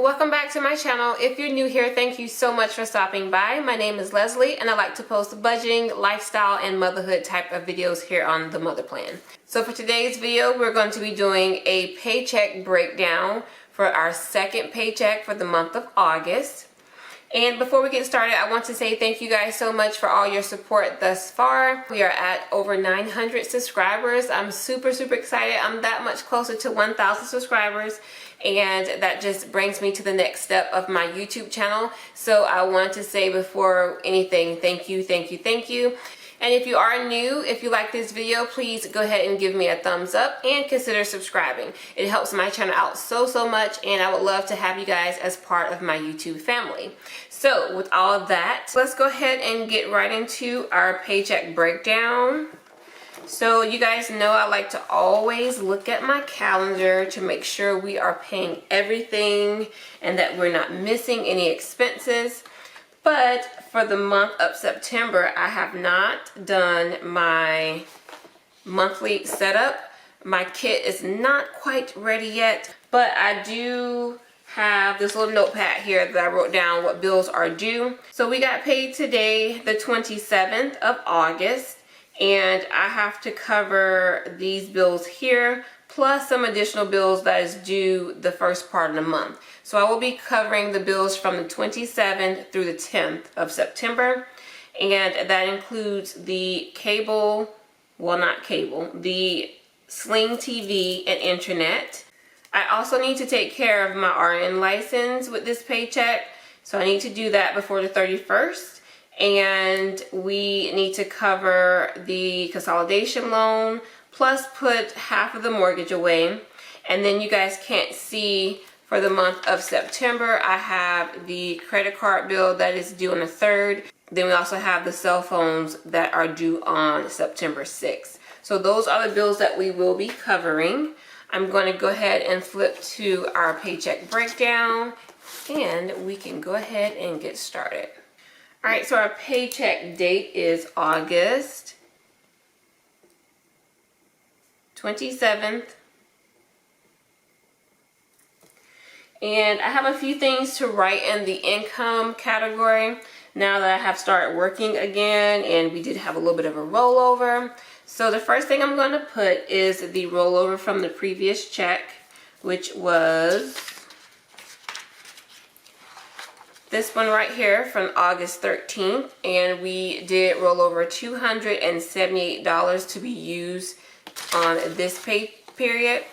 welcome back to my channel. If you're new here, thank you so much for stopping by. My name is Leslie and I like to post budgeting, lifestyle, and motherhood type of videos here on The Mother Plan. So for today's video, we're going to be doing a paycheck breakdown for our second paycheck for the month of August. And before we get started, I want to say thank you guys so much for all your support thus far. We are at over 900 subscribers. I'm super excited. I'm that much closer to 1,000 subscribers, and that just brings me to the next step of my YouTube channel. So I want to say before anything, thank you. And if you are new, if you like this video, please go ahead and give me a thumbs up and consider subscribing. It helps my channel out so much, and I would love to have you guys as part of my YouTube family. So with all of that, let's go ahead and get right into our paycheck breakdown. So you guys know I like to always look at my calendar to make sure we are paying everything and that we're not missing any expenses. But for the month of September, I have not done my monthly setup. My kit is not quite ready yet, but I do have this little notepad here that I wrote down what bills are due. So we got paid today, the 27th of August, and I have to cover these bills here, plus some additional bills that is due the first part of the month. So I will be covering the bills from the 27th through the 10th of September, and that includes the cable, well not cable, the Sling TV and internet. I also need to take care of my RN license with this paycheck, so I need to do that before the 31st. And we need to cover the consolidation loan, plus put half of the mortgage away. And then you guys can't see, for the month of September, I have the credit card bill that is due on the 3rd. Then we also have the cell phones that are due on September 6th. So those are the bills that we will be covering. I'm going to go ahead and flip to our paycheck breakdown, and we can go ahead and get started. Alright, so our paycheck date is August 27th. And I have a few things to write in the income category now that I have started working again, and we did have a little bit of a rollover. So the first thing I'm going to put is the rollover from the previous check, which was this one right here from August 13th, and we did roll over $278 to be used on this pay period.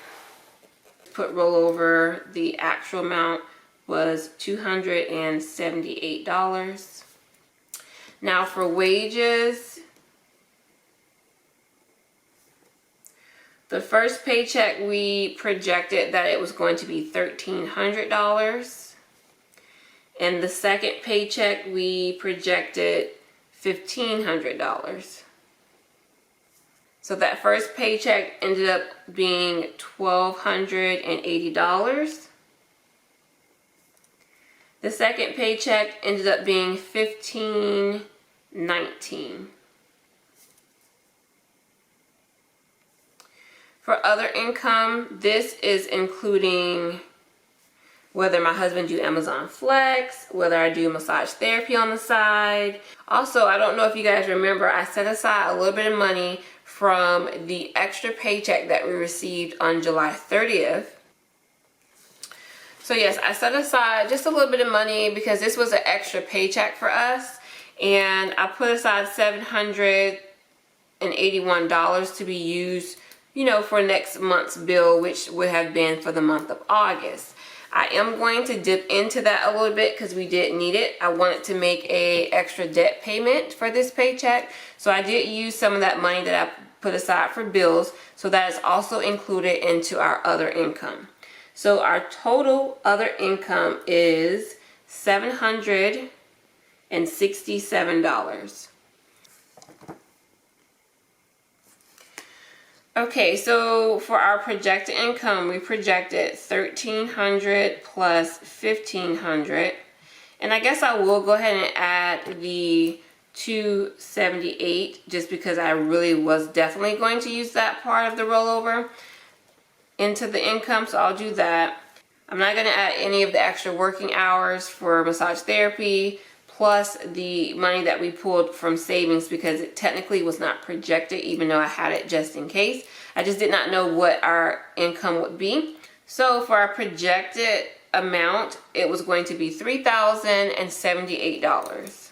Put rollover, the actual amount was $278. Now for wages, the first paycheck we projected that it was going to be $1,300. And the second paycheck we projected $1,500. So that first paycheck ended up being $1,280. The second paycheck ended up being $1,519. For other income, this is including whether my husband do Amazon Flex, whether I do massage therapy on the side. Also, I don't know if you guys remember, I set aside a little bit of money from the extra paycheck that we received on July 30th. So yes, I set aside just a little bit of money because this was an extra paycheck for us, and I put aside $781 to be used, you know, for next month's bill, which would have been for the month of August. I am going to dip into that a little bit because we did need it. I wanted to make a extra debt payment for this paycheck, so I did use some of that money that I put aside for bills, so that is also included into our other income. So our total other income is $767. Okay, so for our projected income, we projected $1,300 plus $1,500, and I guess I will go ahead and add the $278 just because I really was definitely going to use that part of the rollover into the income, so I'll do that. I'm not going to add any of the extra working hours for massage therapy, plus the money that we pulled from savings, because it technically was not projected, even though I had it just in case. I just did not know what our income would be. So for our projected amount, it was going to be $3,078.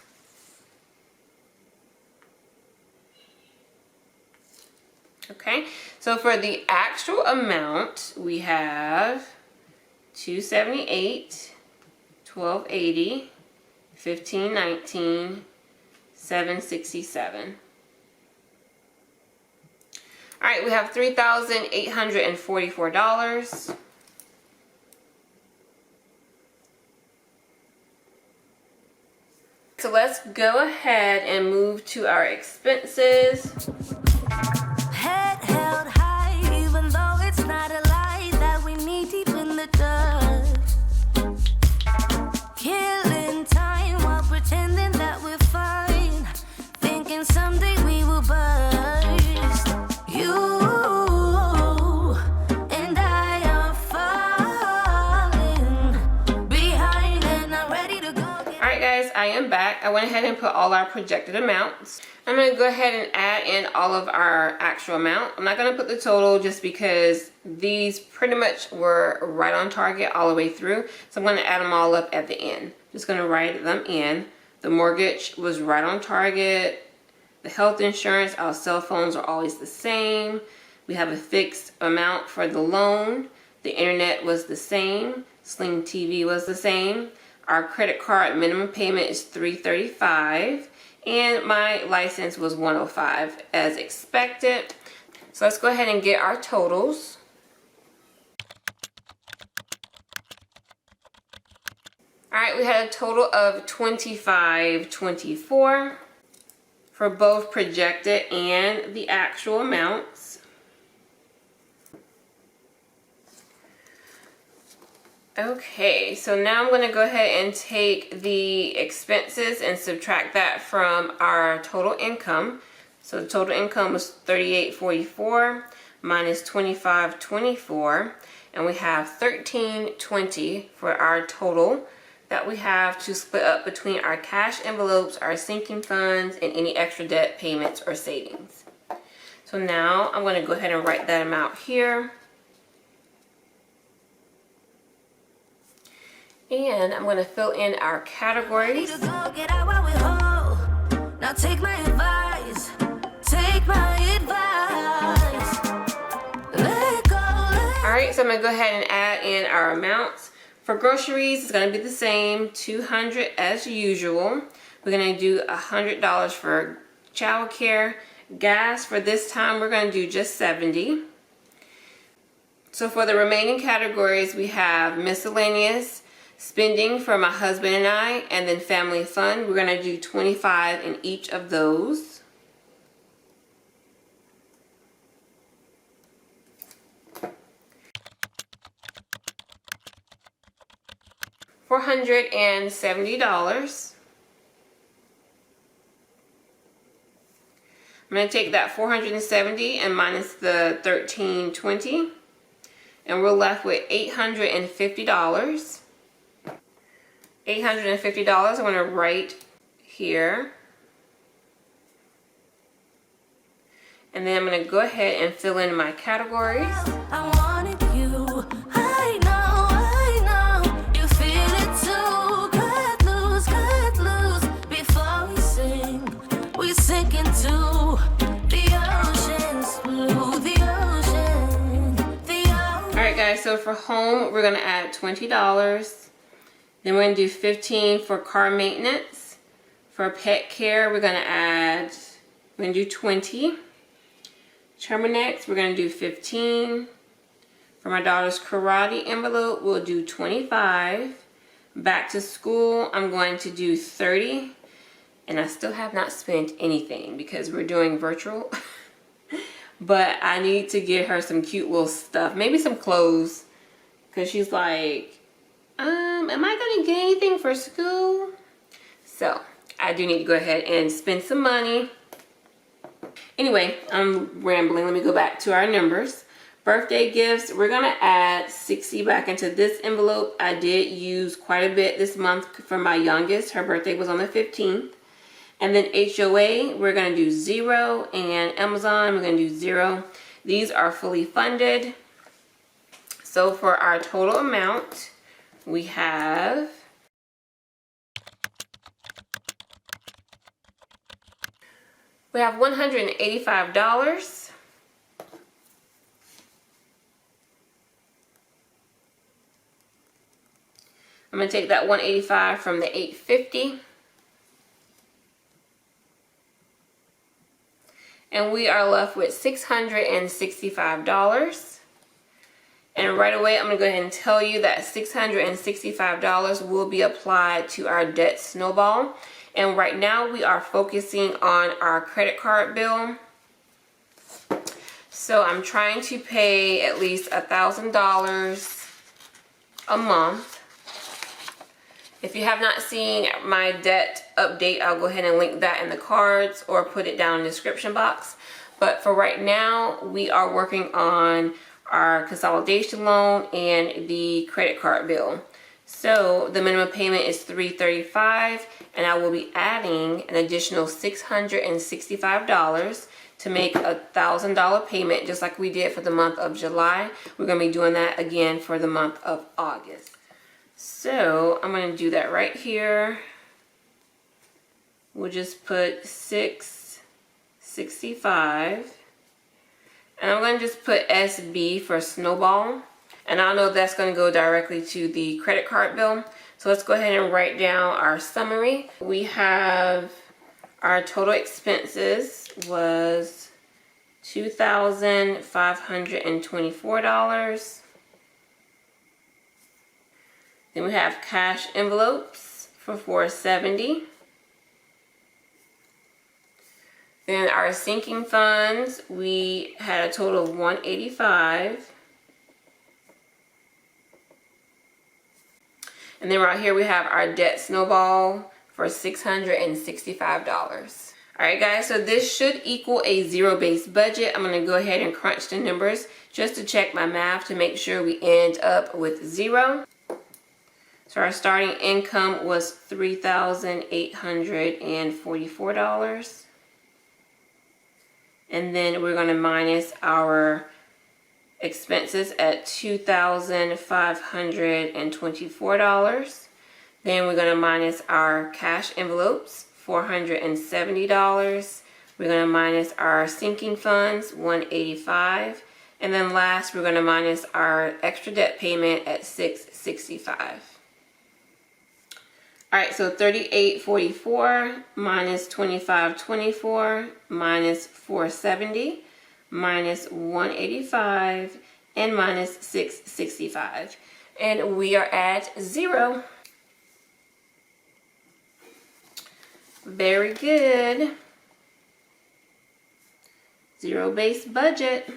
Okay, so for the actual amount, we have $278, $1280, $1519, $767. All right, we have $3,844. So let's go ahead and move to our expenses. Head held high, even though it's not a lie that we need deep in the dust. Killing time while pretending that we're fine, thinking someday we will burst. You and I are falling behind and I'm ready to go. Alright guys, I am back. I went ahead and put all our projected amounts. I'm going to go ahead and add in all of our actual amount. I'm not going to put the total just because these pretty much were right on target all the way through. So I'm going to add them all up at the end. Just going to write them in. The mortgage was right on target. The health insurance, our cell phones are always the same. We have a fixed amount for the loan. The internet was the same. Sling TV was the same. Our credit card minimum payment is $335. And my license was $105 as expected. So let's go ahead and get our totals. Alright, we had a total of $25.24 for both projected and the actual amounts. Okay, so now I'm going to go ahead and take the expenses and subtract that from our total income. So the total income was $38.44 minus $25.24, and we have $13.20 for our total that we have to split up between our cash envelopes, our sinking funds, and any extra debt payments or savings. So now I'm going to go ahead and write that amount here. And I'm going to fill in our categories. Now take my advice. Take my advice. Let go. Alright, so I'm going to go ahead and add in our amounts. For groceries, it's going to be the same, $200 as usual. We're going to do $100 for child care. Gas, for this time, we're going to do just $70. So for the remaining categories, we have miscellaneous, spending for my husband and I, and then family fun. We're going to do $25 in each of those. $470. I'm going to take that $470 and minus the $13.20, and we're left with $850. $850 I'm going to write here. And then I'm going to go ahead and fill in my categories. I wanted you. I know. You feel it too. Cut loose. Before we sink into the ocean's blue, the ocean. Alright guys, so for home, we're going to add $20. Then we're going to do $15 for car maintenance. For pet care, we're going to do $20. Terminex, we're going to do $15. For my daughter's karate envelope, we'll do $25. Back to school, I'm going to do $30. And I still have not spent anything because we're doing virtual. But I need to get her some cute little stuff. Maybe some clothes. Because she's like, am I going to get anything for school? So, I do need to go ahead and spend some money. Anyway, I'm rambling. Let me go back to our numbers. Birthday gifts, we're gonna add $60 back into this envelope. I did use quite a bit this month for my youngest. Her birthday was on the 15th. And then HOA, we're gonna do $0, and Amazon, we're gonna do $0. These are fully funded. So for our total amount, we have $185. I'm going to take that $185 from the $850. And we are left with $665. And right away, I'm going to go ahead and tell you that $665 will be applied to our debt snowball. And right now, we are focusing on our credit card bill. So I'm trying to pay at least $1,000 a month. If you have not seen my debt update, I'll go ahead and link that in the cards or put it down in the description box. But for right now, we are working on our consolidation loan and the credit card bill. So the minimum payment is $335, and I will be adding an additional $665 to make a $1,000 payment, just like we did for the month of July. We're going to be doing that again for the month of August. So I'm going to do that right here. We'll just put $665, and I'm going to just put SB for snowball, and I know that's going to go directly to the credit card bill. So let's go ahead and write down our summary. We have our total expenses was $2,524. Then we have cash envelopes for $470. Then our sinking funds, we had a total of $185. And then right here we have our debt snowball for $665. Alright guys, so this should equal a zero-based budget. I'm going to go ahead and crunch the numbers just to check my math to make sure we end up with $0. So our starting income was $3,844. And then we're going to minus our expenses at $2,524. Then we're going to minus our cash envelopes, $470. We're going to minus our sinking funds, $185. And then last, we're going to minus our extra debt payment at $665. Alright, so $3,844 minus $2,524 minus $470 minus $185 and minus $665. And we are at $0. Very good. Zero-based budget.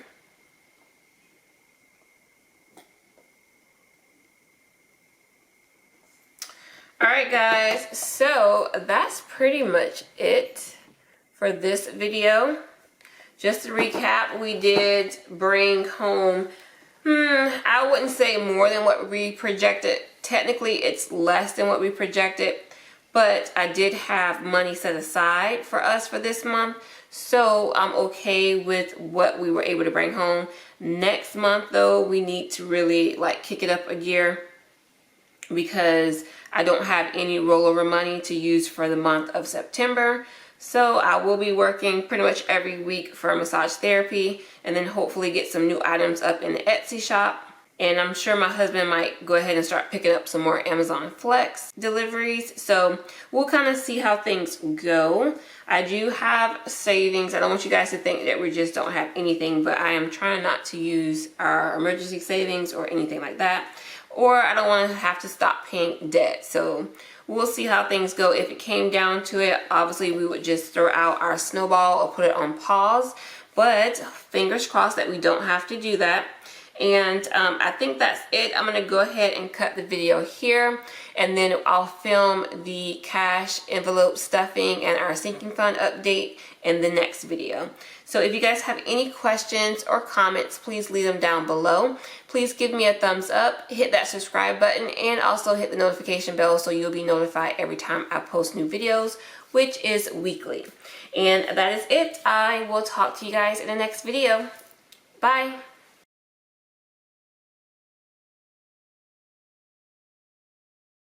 Alright guys, so that's pretty much it for this video. Just to recap, we did bring home, I wouldn't say more than what we projected. Technically, it's less than what we projected, but I did have money set aside for us for this month, so I'm okay with what we were able to bring home. Next month, though, we need to really kick it up a gear, because I don't have any rollover money to use for the month of September. So I will be working pretty much every week for massage therapy, and then hopefully get some new items up in the Etsy shop. And I'm sure my husband might go ahead and start picking up some more Amazon Flex deliveries. So we'll kind of see how things go. I do have savings. I don't want you guys to think that we just don't have anything, but I am trying not to use our emergency savings or anything like that. Or I don't want to have to stop paying debt. So we'll see how things go. If it came down to it, obviously we would just throw out our snowball or put it on pause. But fingers crossed that we don't have to do that. And I think that's it. I'm gonna go ahead and cut the video here, and then I'll film the cash envelope stuffing and our sinking fund update in the next video. So if you guys have any questions or comments, please leave them down below. Please give me a thumbs up, hit that subscribe button, and also hit the notification bell so you'll be notified every time I post new videos, which is weekly. And that is it. I will talk to you guys in the next video. Bye.